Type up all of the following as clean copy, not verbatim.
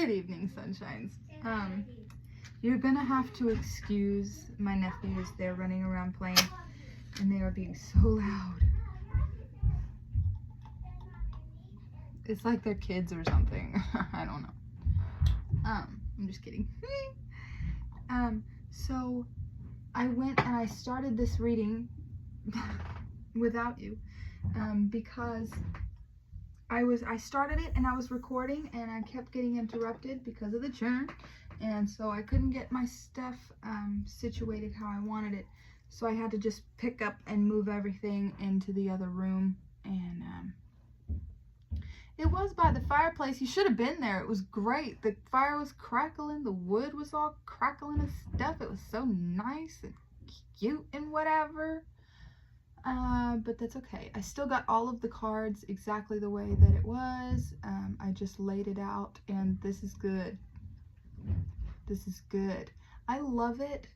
Good evening, sunshines. You're gonna have to excuse my nephews. They're running around playing, and they are being so loud. It's like they're kids or something. I don't know. I'm just kidding. So I went and I started this reading without you, because I started it and I was recording and I kept getting interrupted because of the churn, and so I couldn't get my stuff situated how I wanted it, so I had to just pick up and move everything into the other room. And it was by the fireplace. You should have been there. It was great. The fire was crackling, the wood was all crackling and stuff. It was so nice and cute and whatever. But that's okay. I still got all of the cards exactly the way that it was. I just laid it out, and this is good. This is good. I love it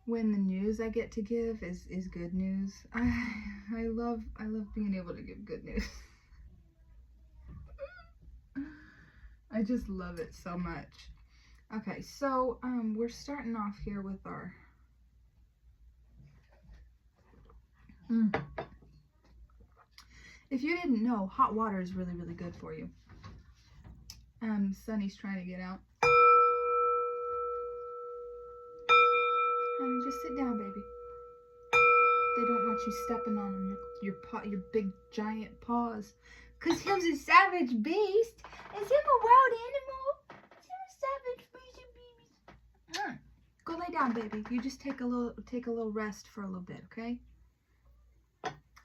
when the news I get to give is good news. I love being able to give good news. I just love it so much. Okay, so we're starting off here with our If you didn't know, hot water is really, really good for you. Sunny's trying to get out. Honey, just sit down, baby. They don't want you stepping on them, your big giant paws. Cause him's a savage beast. Is him a wild animal? Is him a savage beast? Go lay down, baby. You just take a little rest for a little bit, okay?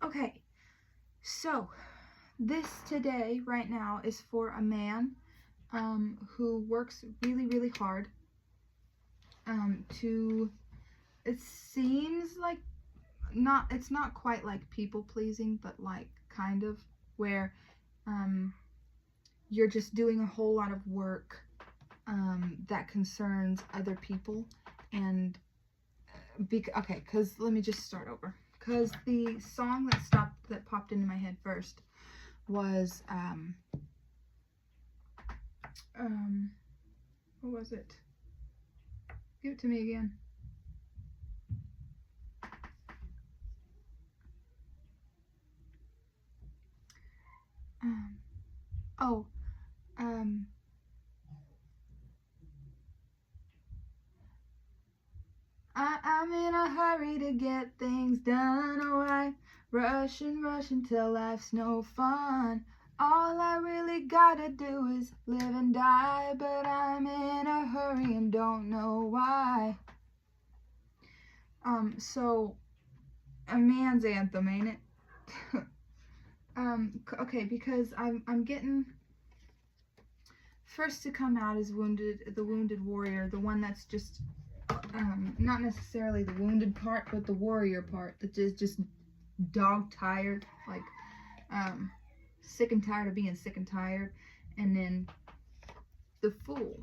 Okay. So, this today, right now, is for a man who works really, really hard it seems like, it's not quite like people pleasing, but like kind of, where you're just doing a whole lot of work that concerns other people. And okay, because let me just start over. Because the song that popped into my head first was what was it? Give it to me again. I'm in a hurry to get things done. Oh, I rush until life's no fun. All I really gotta do is live and die, but I'm in a hurry and don't know why. So a man's anthem, ain't it? Okay, because I'm getting, first to come out is the wounded warrior, the one that's just not necessarily the wounded part, but the warrior part, that is just dog tired, like sick and tired of being sick and tired. And then the fool.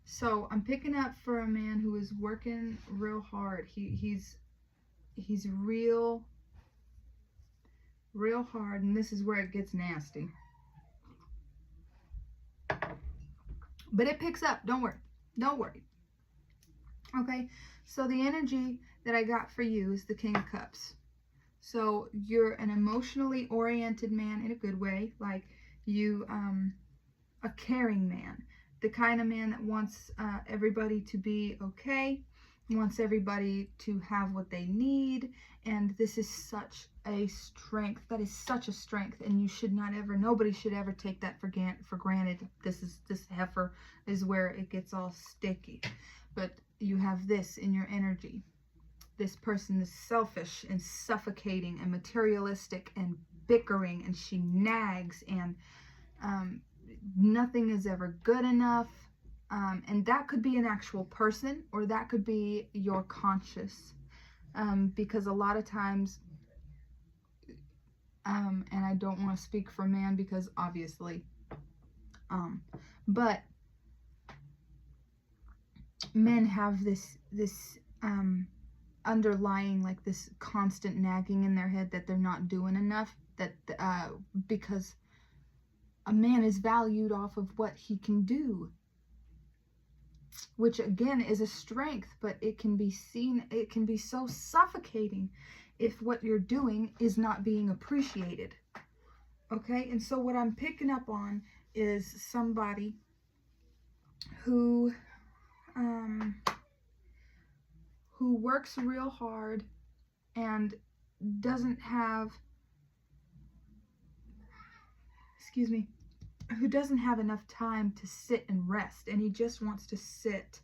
So I'm picking up for a man who is working real hard. He's real hard, and this is where it gets nasty. But it picks up. Don't worry. Okay, so the energy that I got for you is the King of Cups. So you're an emotionally oriented man in a good way, like you, a caring man, the kind of man that wants everybody to be okay, wants everybody to have what they need, and this is such a strength. That is such a strength, and you should not ever, nobody should ever take that for granted. This heifer is where it gets all sticky. But you have this in your energy. This person is selfish and suffocating and materialistic and bickering, and she nags, and nothing is ever good enough. And that could be an actual person, or that could be your conscious. Because a lot of times, and I don't want to speak for man because obviously, but men have this underlying, like, this constant nagging in their head that they're not doing enough, that because a man is valued off of what he can do, which again is a strength, but it can be seen, it can be so suffocating if what you're doing is not being appreciated. Okay, and so what I'm picking up on is somebody who works real hard and doesn't have, who doesn't have enough time to sit and rest, and he just wants to sit,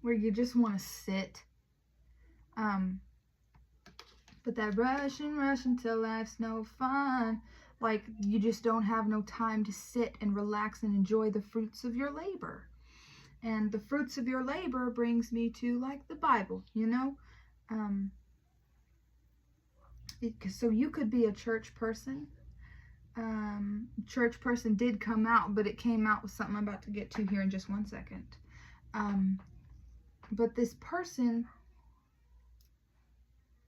where you just want to sit. But that rush until life's no fun, like you just don't have no time to sit and relax and enjoy the fruits of your labor. And the fruits of your labor brings me to like the Bible, you know. So you could be a church person. Church person did come out, but it came out with something I'm about to get to here in just one second. But this person,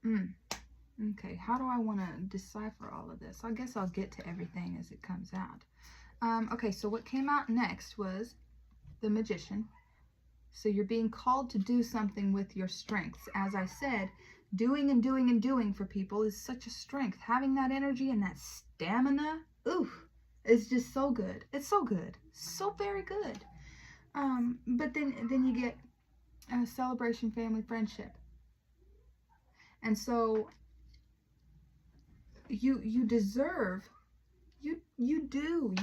okay, how do I want to decipher all of this? I guess I'll get to everything as it comes out. Okay, so what came out next was the Magician. So you're being called to do something with your strengths. As I said, doing and doing and doing for people is such a strength. Having that energy and that stamina, it's just so good. It's so good. So very good. But then you get celebration, family, friendship. And so you deserve, you do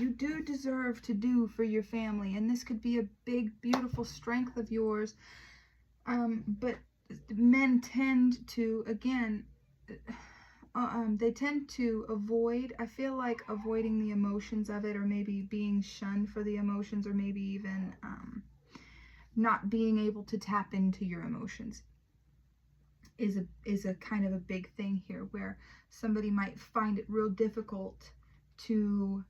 deserve to do for your family, and this could be a big, beautiful strength of yours. But men tend to, again, they tend to avoid, I feel like avoiding the emotions of it, or maybe being shunned for the emotions, or maybe even not being able to tap into your emotions is a kind of a big thing here, where somebody might find it real difficult to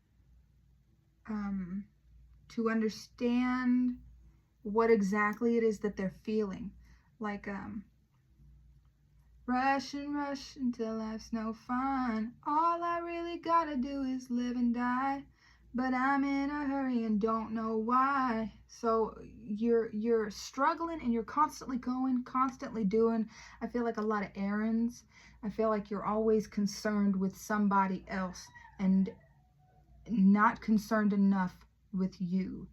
understand what exactly it is that they're feeling. Like rush until life's no fun, all I really gotta do is live and die, but I'm in a hurry and don't know why. So you're struggling, and you're constantly going, constantly doing, I feel like, a lot of errands. I feel like you're always concerned with somebody else and not concerned enough with you.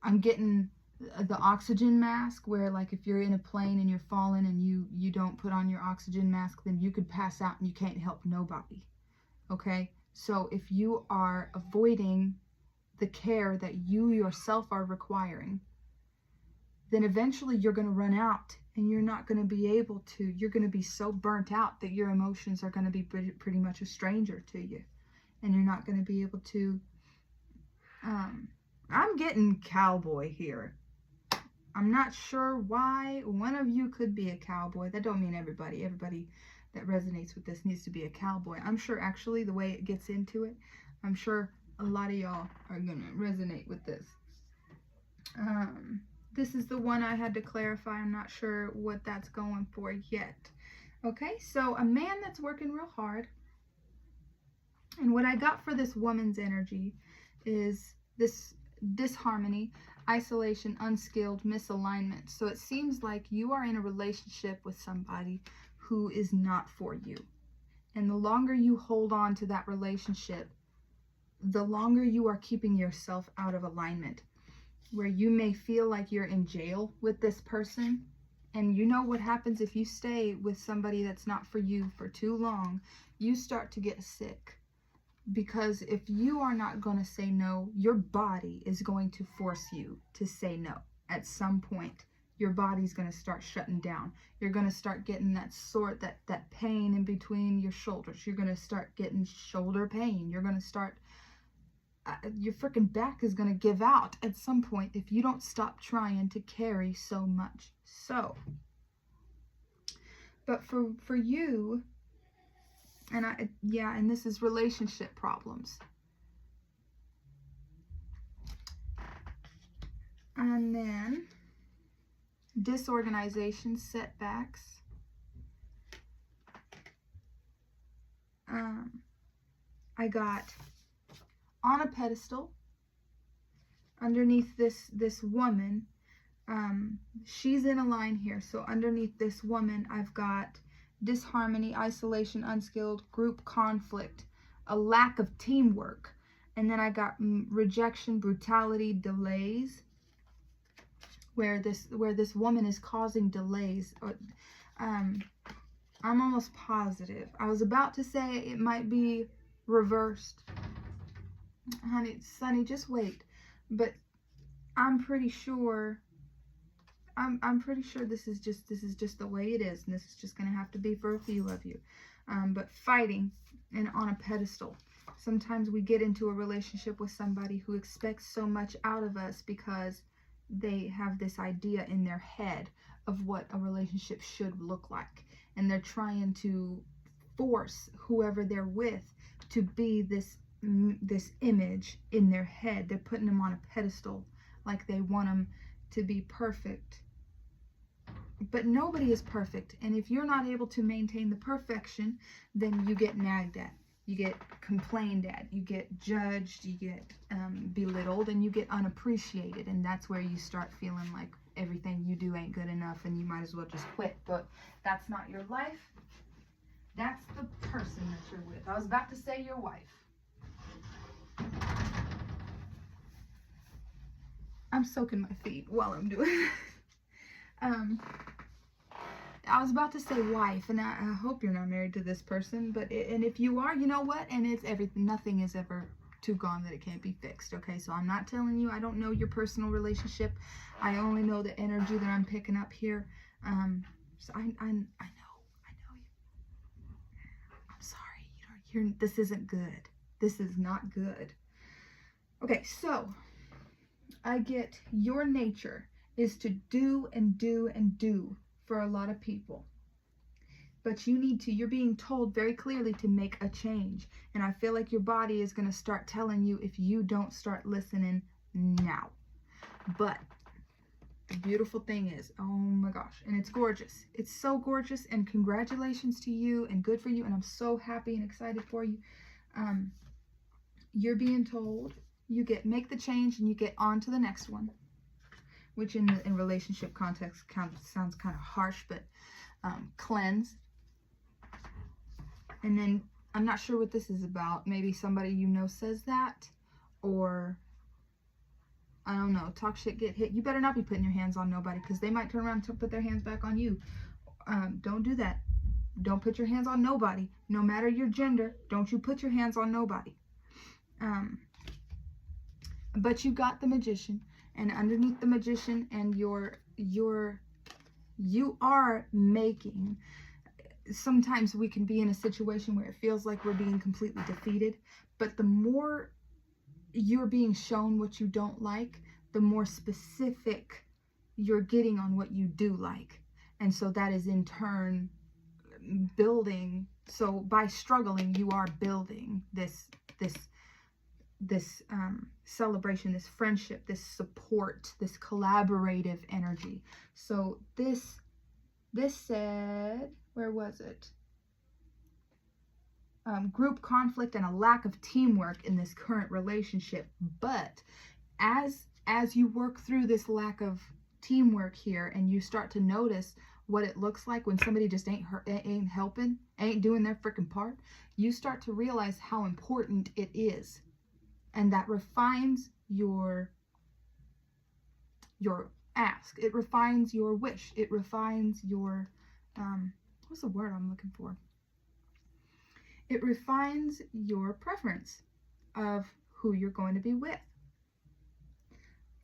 I'm getting the oxygen mask, where like if you're in a plane and you're falling and you don't put on your oxygen mask, then you could pass out and you can't help nobody. Okay, so if you are avoiding the care that you yourself are requiring, then eventually you're going to run out, and you're not going to be able to, you're going to be so burnt out that your emotions are going to be pretty much a stranger to you, and you're not going to be able to, I'm getting cowboy here. I'm not sure why. One of you could be a cowboy. That don't mean everybody that resonates with this needs to be a cowboy. I'm sure, actually, the way it gets into it, I'm sure a lot of y'all are gonna resonate with this. This is the one I had to clarify. I'm not sure what that's going for yet. Okay, so a man that's working real hard. And what I got for this woman's energy is this disharmony, isolation, unskilled, misalignment. So it seems like you are in a relationship with somebody who is not for you. And the longer you hold on to that relationship, the longer you are keeping yourself out of alignment, where you may feel like you're in jail with this person. And you know what happens if you stay with somebody that's not for you for too long? You start to get sick. Because if you are not going to say no, your body is going to force you to say no. At some point, your body's going to start shutting down. You're going to start getting that pain in between your shoulders. You're going to start getting shoulder pain. You're going to start, your freaking back is going to give out at some point if you don't stop trying to carry so much. So, but for you, and this is relationship problems. And then disorganization, setbacks. I got on a pedestal underneath this woman. She's in a line here. So underneath this woman, I've got disharmony, isolation, unskilled, group conflict, a lack of teamwork. And then I got rejection, brutality, delays, where this woman is causing delays. I'm almost positive. I was about to say it might be reversed. Honey, Sonny, just wait. But I'm pretty sure I'm pretty sure this is just the way it is, and this is just gonna have to be for a few of you. But fighting and on a pedestal. Sometimes we get into a relationship with somebody who expects so much out of us because they have this idea in their head of what a relationship should look like, and they're trying to force whoever they're with to be this image in their head. They're putting them on a pedestal, like they want them to be perfect. But nobody is perfect, and if you're not able to maintain the perfection, then you get nagged at, you get complained at, you get judged, you get belittled, and you get unappreciated, and that's where you start feeling like everything you do ain't good enough and you might as well just quit. But that's not your life. That's the person that you're with. I was about to say your wife. I'm soaking my feet while I'm doing it. I was about to say wife, and I hope you're not married to this person, but and if you are, you know what? And it's everything. Nothing is ever too gone that it can't be fixed. Okay, so I'm not telling you. I don't know your personal relationship. I only know the energy that I'm picking up here. So I know you. I'm sorry. This isn't good. This is not good. Okay, so I get your nature is to do and do and do for a lot of people. But you're being told very clearly to make a change. And I feel like your body is going to start telling you if you don't start listening now. But the beautiful thing is, oh my gosh, and it's gorgeous. It's so gorgeous, and congratulations to you and good for you. And I'm so happy and excited for you. You're being told make the change and you get on to the next one. Which in relationship context sounds kind of harsh, but cleanse. And then I'm not sure what this is about. Maybe somebody you know says that, or I don't know, talk shit, get hit. You better not be putting your hands on nobody, because they might turn around and put their hands back on you. Don't do that. Don't put your hands on nobody, no matter your gender. Don't you put your hands on nobody. But you got the Magician. And underneath the Magician and you are making, sometimes we can be in a situation where it feels like we're being completely defeated, but the more you're being shown what you don't like, the more specific you're getting on what you do like. And so that is in turn building. So by struggling, you are building this celebration, this friendship, this support, this collaborative energy. So this said, where was it? Group conflict and a lack of teamwork in this current relationship. But as you work through this lack of teamwork here, and you start to notice what it looks like when somebody just ain't helping, ain't doing their freaking part, you start to realize how important it is. And that refines your ask. It refines your wish. It refines your, what's the word I'm looking for? It refines your preference of who you're going to be with.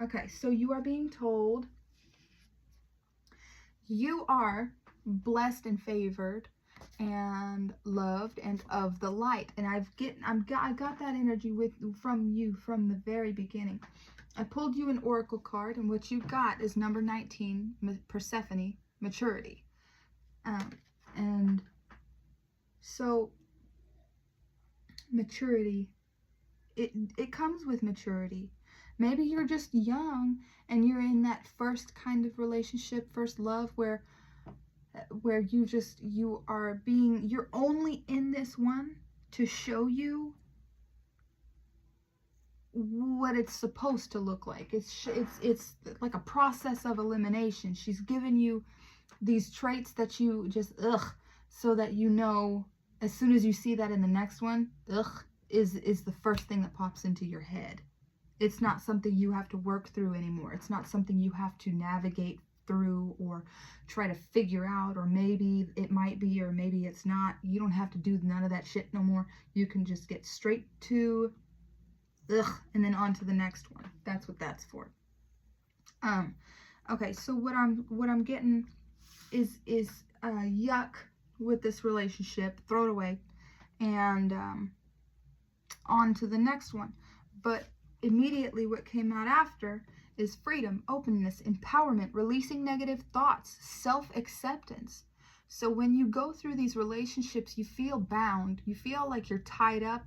Okay, so you are being told you are blessed and favored and loved and of the light. And I got that energy from you from the very beginning. I pulled you an oracle card, and what you got is number 19, Persephone, maturity. And so maturity, it comes with maturity. Maybe you're just young and you're in that first kind of relationship, first love, where you're only in this one to show you what it's supposed to look like. It's like a process of elimination. She's given you these traits that you just so that you know as soon as you see that in the next one, is the first thing that pops into your head. It's not something you have to work through anymore. It's not something you have to navigate through or try to figure out, or maybe it might be or maybe it's not. You don't have to do none of that shit no more. You can just get straight to and then on to the next one. That's what that's for. Okay, so what I'm getting is yuck with this relationship. Throw it away, and on to the next one. But immediately what came out after is freedom, openness, empowerment, releasing negative thoughts, self-acceptance. So when you go through these relationships, you feel bound, you feel like you're tied up.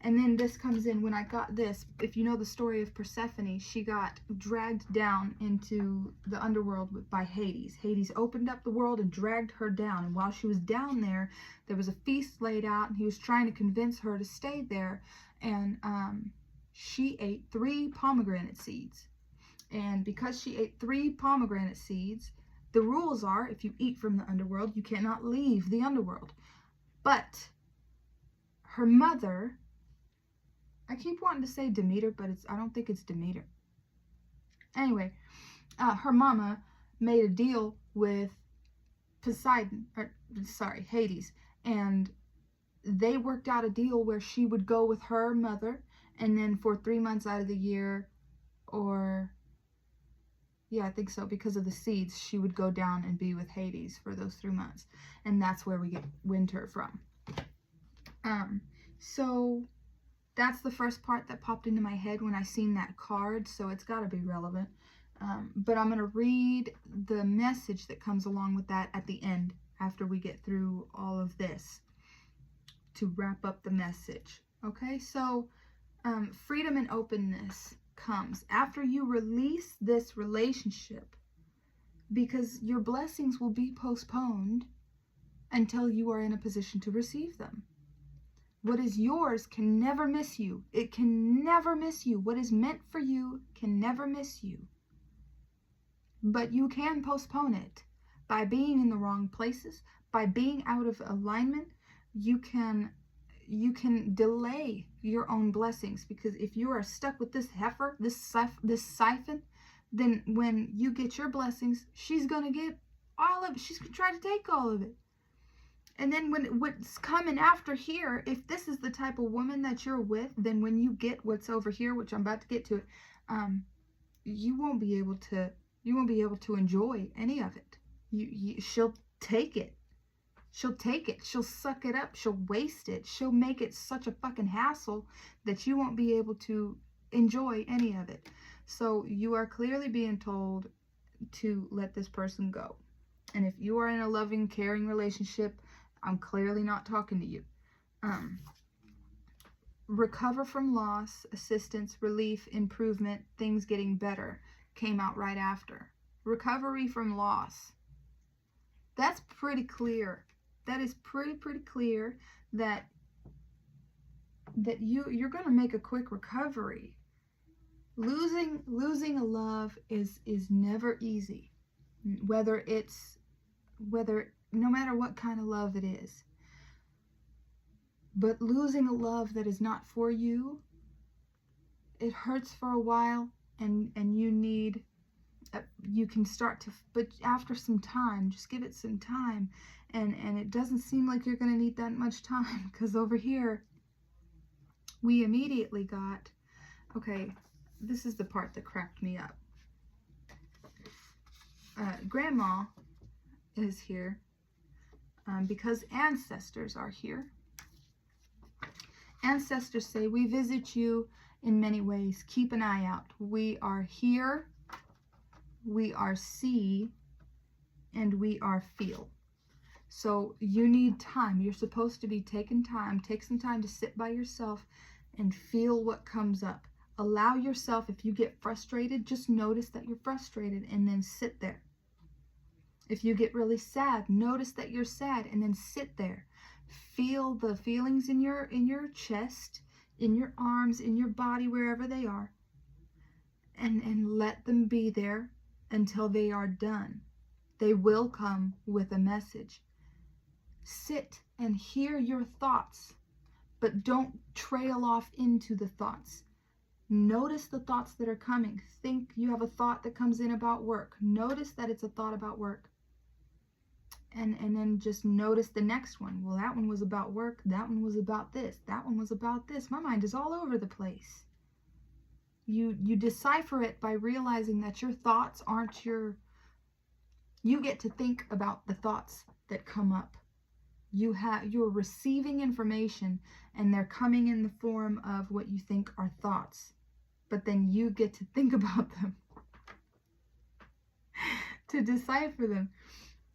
And then this comes in when I got this. If you know the story of Persephone, she got dragged down into the underworld by Hades. Hades opened up the world and dragged her down. And while she was down there, there was a feast laid out, and he was trying to convince her to stay there. And she ate 3 pomegranate seeds. And because she ate 3 pomegranate seeds, the rules are, if you eat from the underworld, you cannot leave the underworld. But her mother, I keep wanting to say Demeter, but I don't think it's Demeter. Anyway, her mama made a deal with Hades, and they worked out a deal where she would go with her mother, and then for 3 months out of the year, or yeah, I think so, because of the seeds, she would go down and be with Hades for those 3 months, and that's where we get winter from. So that's the first part that popped into my head when I seen that card, so it's got to be relevant. But I'm going to read the message that comes along with that at the end, after we get through all of this, to wrap up the message. Okay, so freedom and openness comes after you release this relationship, because your blessings will be postponed until you are in a position to receive them. What is yours can never miss you. It can never miss you. What is meant for you can never miss you. But you can postpone it by being in the wrong places, by being out of alignment. You can delay your own blessings, because if you are stuck with this heifer, this siphon, then when you get your blessings, she's going to get all of it. She's going to try to take all of it. And then what's coming after here, if this is the type of woman that you're with, then when you get what's over here, which I'm about to get to it, you won't be able to enjoy any of it. She'll take it. She'll take it. She'll suck it up. She'll waste it. She'll make it such a fucking hassle that you won't be able to enjoy any of it. So you are clearly being told to let this person go. And if you are in a loving, caring relationship, I'm clearly not talking to you. Recover from loss, assistance, relief, improvement, things getting better came out right after. Recovery from loss. That's pretty clear. That is pretty clear that you're going to make a quick recovery. Losing a love is never easy. No matter what kind of love it is. But losing a love that is not for you, it hurts for a while, and you can start to, but after some time, just give it some time, and it doesn't seem like you're going to need that much time, because over here, we immediately got, okay, this is the part that cracked me up. Grandma is here. Because ancestors are here. Ancestors say, we visit you in many ways. Keep an eye out. We are here, we are see, and we are feel. So you need time. You're supposed to be taking time. Take some time to sit by yourself and feel what comes up. Allow yourself, if you get frustrated, just notice that you're frustrated and then sit there. If you get really sad, notice that you're sad and then sit there. Feel the feelings in your chest, in your arms, in your body, wherever they are, and let them be there until they are done. They will come with a message. Sit and hear your thoughts, but don't trail off into the thoughts. Notice the thoughts that are coming. Think you have a thought that comes in about work. Notice that it's a thought about work. And then just notice the next one. Well, that one was about work. That one was about this. That one was about this. My mind is all over the place. You decipher it by realizing that your thoughts aren't your... You get to think about the thoughts that come up. You're receiving information, and they're coming in the form of what you think are thoughts. But then you get to think about them, to decipher them.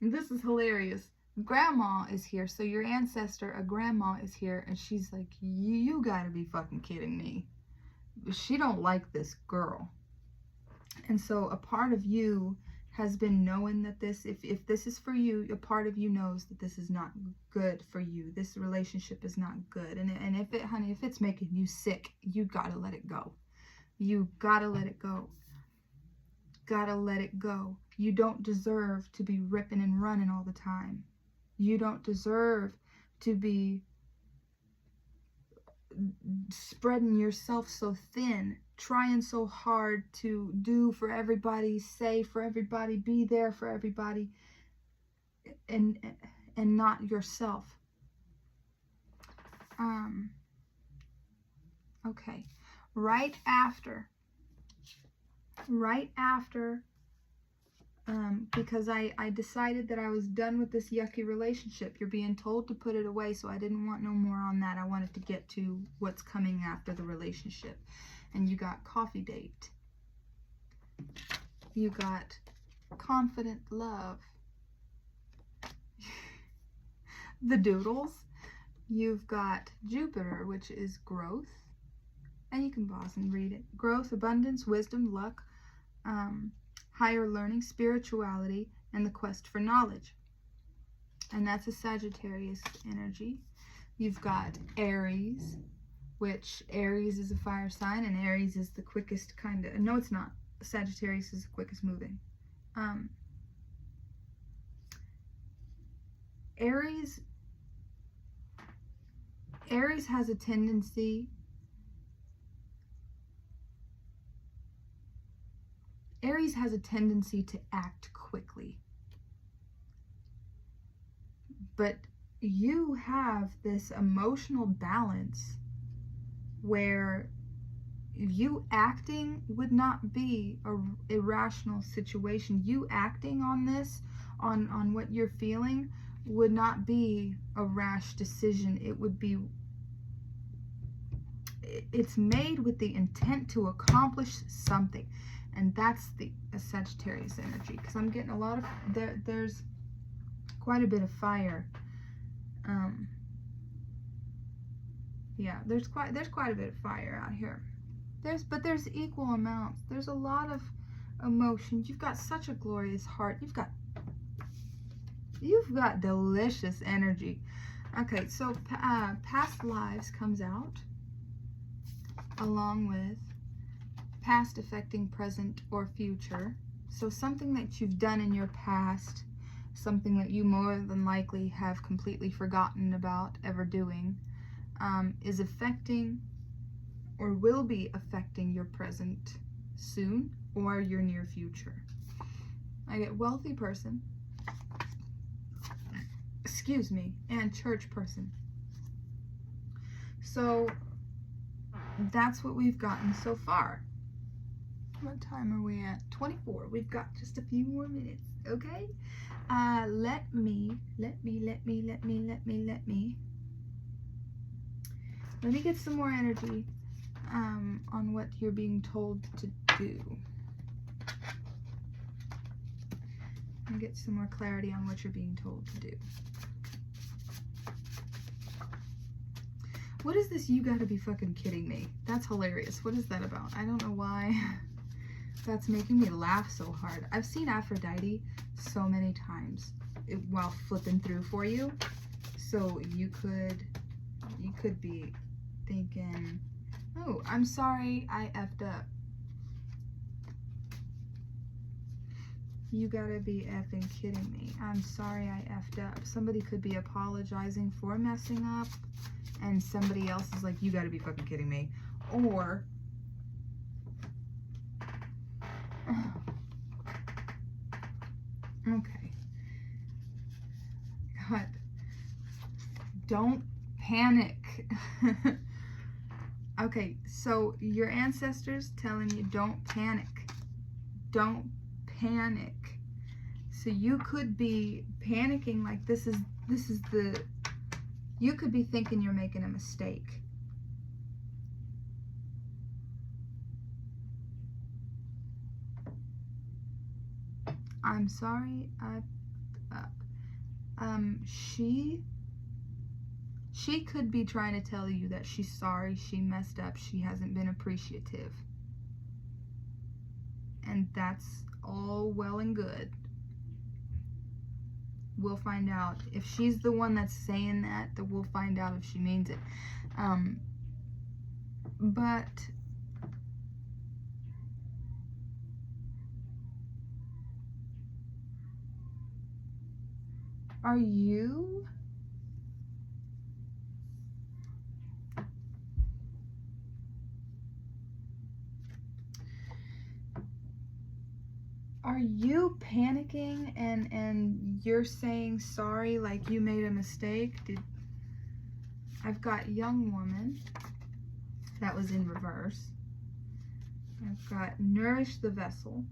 And this is hilarious. Grandma is here, so your ancestor, a grandma, is here, and she's like, you gotta be fucking kidding me. She don't like this girl. And so a part of you has been knowing that this, if this is for you, a part of you knows that this is not good for you. This relationship is not good. And if it, honey, if it's making you sick, you gotta let it go. You gotta let it go. Gotta let it go. You don't deserve to be ripping and running all the time. You don't deserve to be spreading yourself so thin, trying so hard to do for everybody, say for everybody, be there for everybody, and not yourself. Okay, right after, because I decided that I was done with this yucky relationship. You're being told to put it away, so I didn't want no more on that. I wanted to get to what's coming after the relationship. And you got coffee date. You got confident love. The doodles. You've got Jupiter, which is growth. And you can pause and read it. Growth, abundance, wisdom, luck, higher learning, spirituality, and the quest for knowledge. And that's a Sagittarius energy. You've got Aries, which Aries is a fire sign, and Aries is the quickest kind of... No, it's not. Sagittarius is the quickest moving. Aries has a tendency... Aries has a tendency to act quickly. But you have this emotional balance where you acting would not be an irrational situation. You acting on this, on what you're feeling, would not be a rash decision. It would be... It's made with the intent to accomplish something. And that's the Sagittarius energy, because I'm getting a lot of, there's quite a bit of fire. Yeah, there's quite a bit of fire out here. But there's equal amounts. There's a lot of emotion. You've got such a glorious heart. You've got delicious energy. Okay, so past lives comes out, along with past affecting present or future. So something that you've done in your past, something that you more than likely have completely forgotten about ever doing, is affecting or will be affecting your present soon or your near future. I get wealthy person, excuse me, and church person. So that's what we've gotten so far. What time are we at? 24. We've got just a few more minutes, okay? Let me get some more energy on what you're being told to do. And get some more clarity on what you're being told to do. What is this? You gotta be fucking kidding me. That's hilarious. What is that about? I don't know why. That's making me laugh so hard. I've seen Aphrodite so many times while flipping through for you. So you could be thinking, Oh, I'm sorry I effed up. You gotta be effing kidding me. I'm sorry I effed up. Somebody could be apologizing for messing up, and somebody else is like, you gotta be fucking kidding me. Or, okay. God. Don't panic. Okay, so your ancestors telling you don't panic. Don't panic. So you could be panicking like this is the, you could be thinking you're making a mistake. I'm sorry, she could be trying to tell you that she's sorry, she messed up, she hasn't been appreciative. And that's all well and good. We'll find out. If she's the one that's saying that, then we'll find out if she means it. But are you panicking and you're saying sorry like you made a mistake? I've got young woman, that was in reverse. I've got nourish the vessel.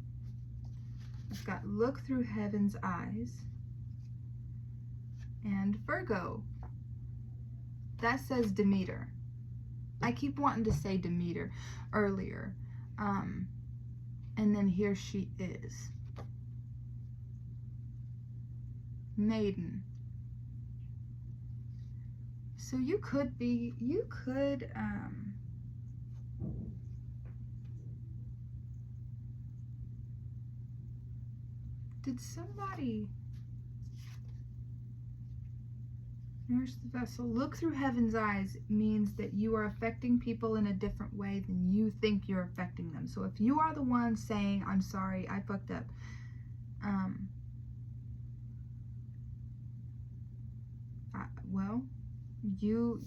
I've got look through heaven's eyes. And Virgo, that says Demeter. I keep wanting to say Demeter earlier. And then here she is. Maiden. So you could did somebody nourish the vessel? Look through heaven's eyes means that you are affecting people in a different way than you think you're affecting them. So if you are the one saying, I'm sorry, I fucked up, well, you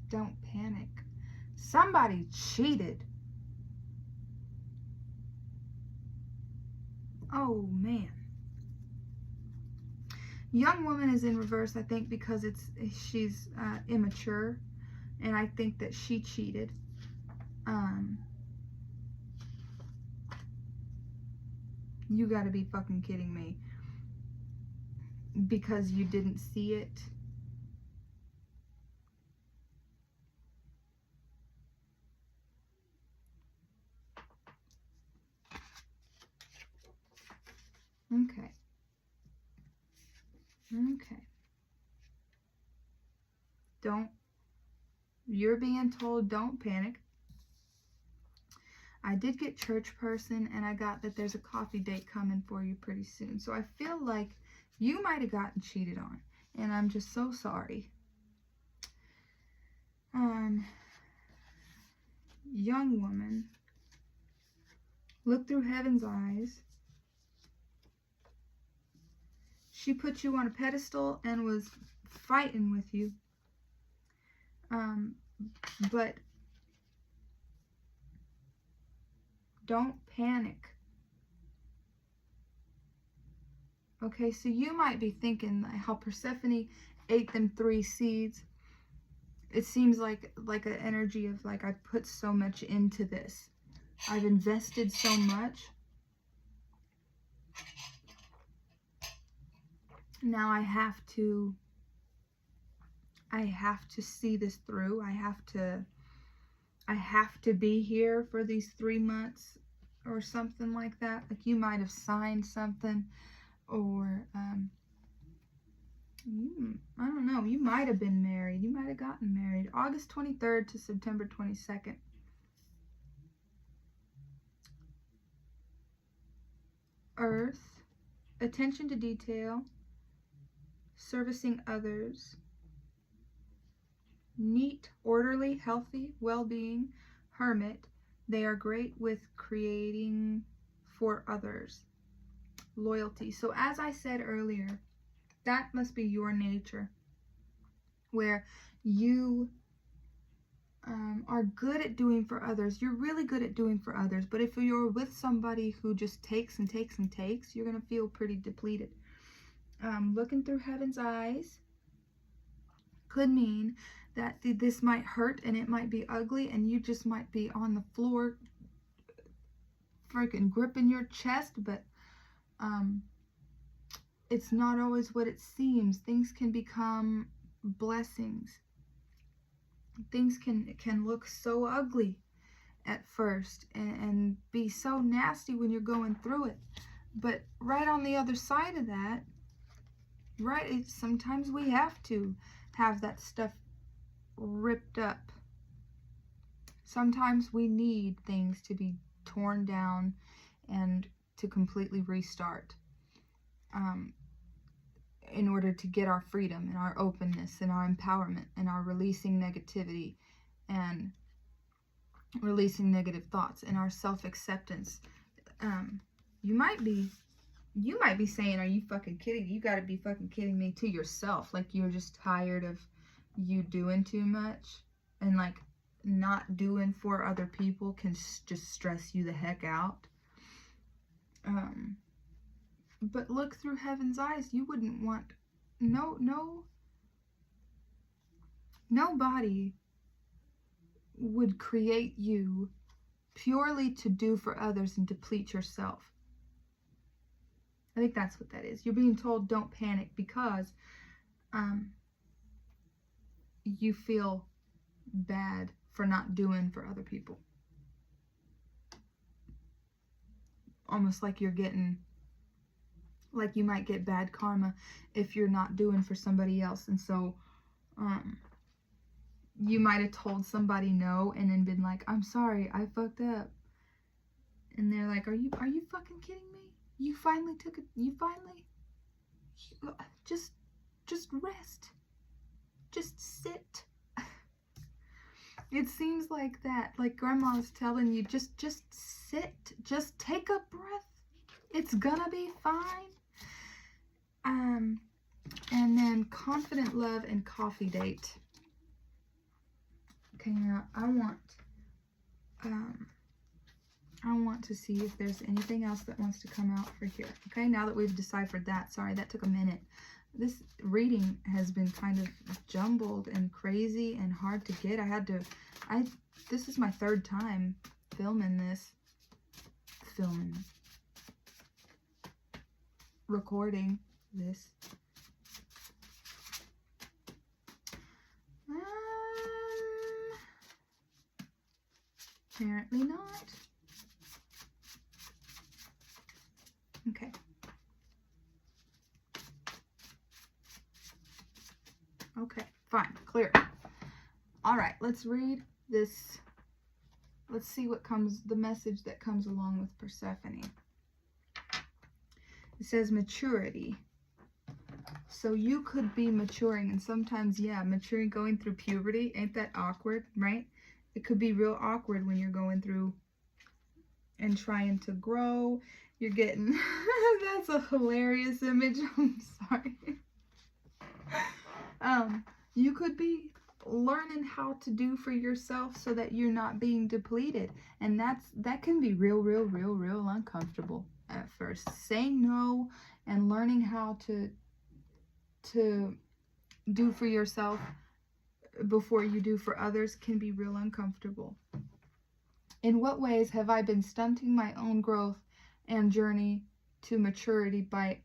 don't panic. Somebody cheated. Oh man. Young woman is in reverse, I think, because she's immature, and I think that she cheated. You gotta be fucking kidding me. Because you didn't see it. Okay. You're being told don't panic. I did get church person, and I got that there's a coffee date coming for you pretty soon. So I feel like you might have gotten cheated on, and I'm just so sorry. Young woman, look through heaven's eyes. She put you on a pedestal and was fighting with you. But don't panic. Okay, so you might be thinking how Persephone ate them 3 seeds. It seems like an energy of like, I've put so much into this. I've invested so much. Now I have to see this through. I have to be here for these 3 months or something like that. Like you might have signed something, or I don't know, you might have been married. You might have gotten married. August 23rd to September 22nd. Earth, attention to detail, servicing others, neat, orderly, healthy, well-being, hermit. They are great with creating for others. Loyalty. So as I said earlier, that must be your nature, where you are good at doing for others. You're really good at doing for others. But if you're with somebody who just takes and takes and takes, you're going to feel pretty depleted. Looking through heaven's eyes could mean that this might hurt and it might be ugly, and you just might be on the floor freaking gripping your chest, but it's not always what it seems. Things can become blessings. Things can look so ugly at first and be so nasty when you're going through it. But right on the other side of that, right, sometimes we have to have that stuff ripped up. Sometimes we need things to be torn down and to completely restart. In order to get our freedom and our openness and our empowerment and our releasing negativity and releasing negative thoughts and our self-acceptance. You might be saying, are you fucking kidding? You got to be fucking kidding me, to yourself. Like you're just tired of you doing too much, and like not doing for other people can just stress you the heck out. But look through heaven's eyes. You wouldn't want, nobody would create you purely to do for others and deplete yourself. I think that's what that is. You're being told don't panic because you feel bad for not doing for other people. Almost like you're getting, like you might get bad karma if you're not doing for somebody else. And so you might have told somebody no and then been like, I'm sorry, I fucked up. And they're like, are you fucking kidding me? You finally took it. Just rest. Just sit. It seems like that. Like grandma's telling you, just sit. Just take a breath. It's gonna be fine. And then confident love and coffee date. Okay, now I want to see if there's anything else that wants to come out for here. Okay, now that we've deciphered that. Sorry, that took a minute. This reading has been kind of jumbled and crazy and hard to get. This is my third time recording this. Apparently not. Okay. Okay, fine, clear. All right, let's read this. Let's see what comes, the message that comes along with Persephone. It says maturity. So you could be maturing, and sometimes, yeah, maturing, going through puberty, ain't that awkward, right? It could be real awkward when you're going through and trying to grow. You're getting, that's a hilarious image, I'm sorry. You could be learning how to do for yourself so that you're not being depleted. And that can be real uncomfortable at first. Saying no and learning how to do for yourself before you do for others can be real uncomfortable. In what ways have I been stunting my own growth and journey to maturity by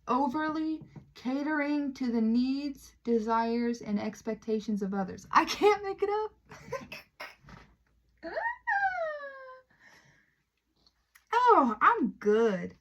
overly catering to the needs, desires, and expectations of others? I can't make it up. Oh, I'm good.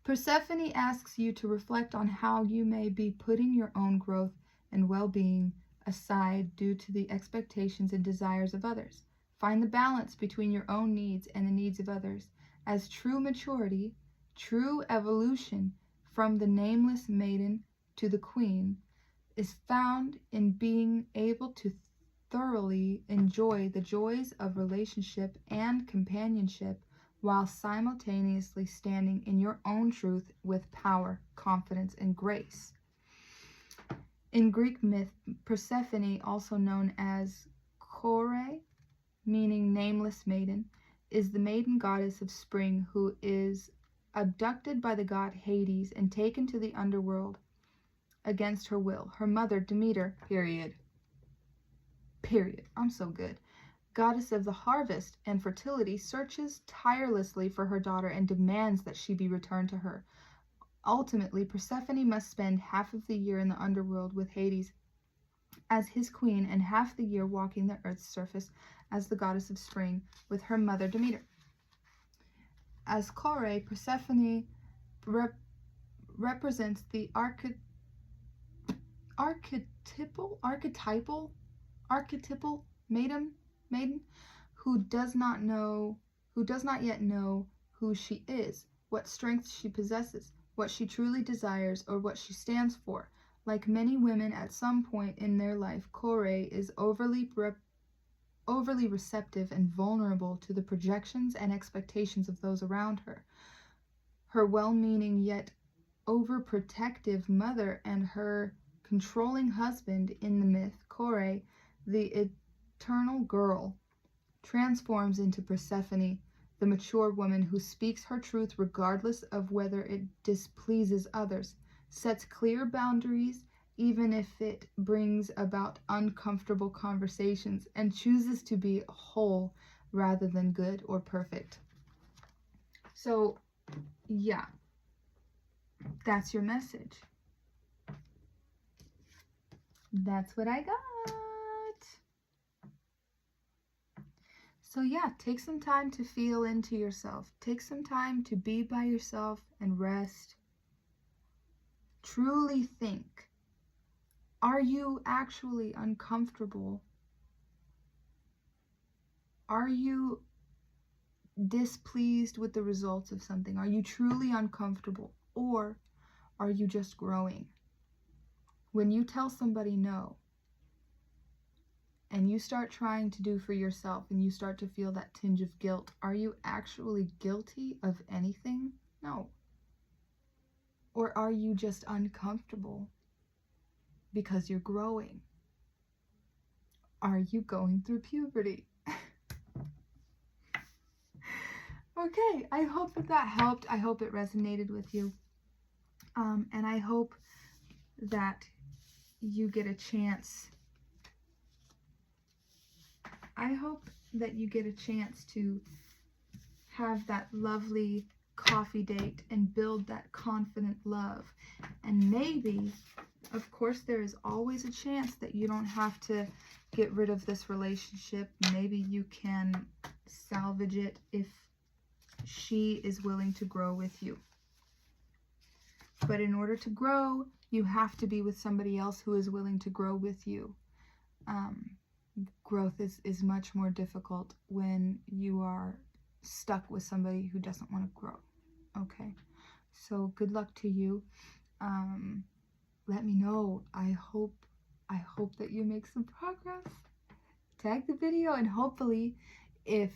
Persephone asks you to reflect on how you may be putting your own growth and well-being aside due to the expectations and desires of others. Find the balance between your own needs and the needs of others. As true maturity, true evolution, from the nameless maiden to the queen is found in being able to thoroughly enjoy the joys of relationship and companionship while simultaneously standing in your own truth with power, confidence, and grace. In Greek myth, Persephone, also known as Kore, meaning nameless maiden, is the maiden goddess of spring who is abducted by the god Hades and taken to the underworld against her will. Her mother, Demeter, period. I'm so good. Goddess of the harvest and fertility, searches tirelessly for her daughter and demands that she be returned to her. Ultimately, Persephone must spend half of the year in the underworld with Hades as his queen and half the year walking the earth's surface as the goddess of spring with her mother Demeter. As Kore, Persephone represents the archetypal maiden who does not yet know who she is, what strengths she possesses, what she truly desires, or what she stands for. Like many women at some point in their life, Kore is overly receptive and vulnerable to the projections and expectations of those around her. Her well-meaning yet overprotective mother and her controlling husband in the myth, Kore, the eternal girl, transforms into Persephone, the mature woman who speaks her truth regardless of whether it displeases others, sets clear boundaries even if it brings about uncomfortable conversations, and chooses to be whole rather than good or perfect. So, yeah, that's your message. That's what I got. So yeah, take some time to feel into yourself. Take some time to be by yourself and rest. Truly think. Are you actually uncomfortable? Are you displeased with the results of something? Are you truly uncomfortable? Or are you just growing? When you tell somebody no, and you start trying to do for yourself, and you start to feel that tinge of guilt, are you actually guilty of anything? No. Or are you just uncomfortable because you're growing? Are you going through puberty? Okay, I hope that helped. I hope it resonated with you. And I hope that you get a chance. I hope that you get a chance to have that lovely coffee date and build that confident love. And maybe, of course, there is always a chance that you don't have to get rid of this relationship. Maybe you can salvage it if she is willing to grow with you. But in order to grow, you have to be with somebody else who is willing to grow with you. Growth is much more difficult when you are stuck with somebody who doesn't want to grow. Okay, so good luck to you. Let me know. I hope that you make some progress. Tag the video, and hopefully if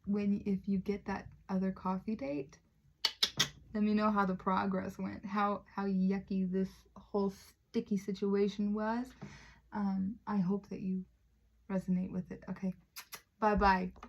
you get that other coffee date, let me know how the progress went, how yucky this whole sticky situation was. I hope that you resonate with it. Okay, bye-bye.